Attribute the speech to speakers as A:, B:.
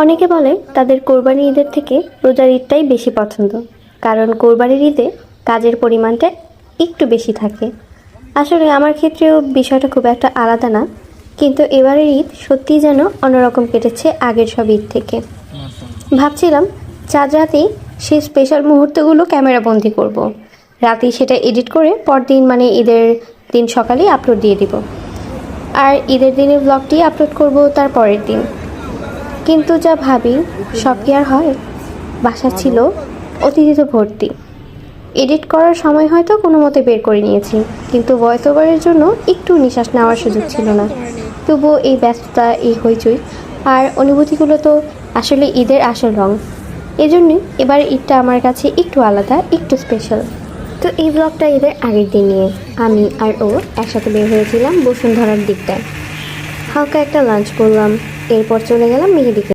A: অনেকে বলে তাদের কোরবানি ঈদের থেকে রোজার ঈদটাই বেশি পছন্দ, কারণ কোরবানির ঈদে কাজের পরিমাণটা একটু বেশি থাকে। আসলে আমার ক্ষেত্রেও বিষয়টা খুব একটা আলাদা না, কিন্তু এবারের ঈদ সত্যিই যেন অন্যরকম কেটেছে আগের সব ঈদ থেকে। ভাবছিলাম চাঁদ রাতেই সেই স্পেশাল মুহূর্তগুলো ক্যামেরাবন্দি করব। রাতেই সেটা এডিট করে পরদিন মানে ঈদের দিন সকালেই আপলোড দিয়ে দিব, আর ঈদের দিনের ব্লগটি আপলোড করব তার পরের দিন। কিন্তু যা ভাবি সব কি আর হয়। বাসা ছিল অতিথিতে ভর্তি, এডিট করার সময় হয়তো কোনো মতে বের করে নিয়েছি, কিন্তু ভয়েস ওভারের জন্য একটু নিঃশ্বাস নেওয়ার সুযোগ ছিল না। তবুও এই ব্যস্ততা, এই হইচই আর অনুভূতিগুলো তো আসলে ঈদের আসল রং। এজন্যই এবার ঈদটা আমার কাছে একটু আলাদা, একটু স্পেশাল। তো এই ব্লগটা ঈদের আগের দিন নিয়ে আমি আর ও একসাথে বের হয়েছিলাম বসুন্ধরার দিকটায়। হালকা একটা লাঞ্চ করলাম, এরপর চলে গেলাম মেহেদিকে।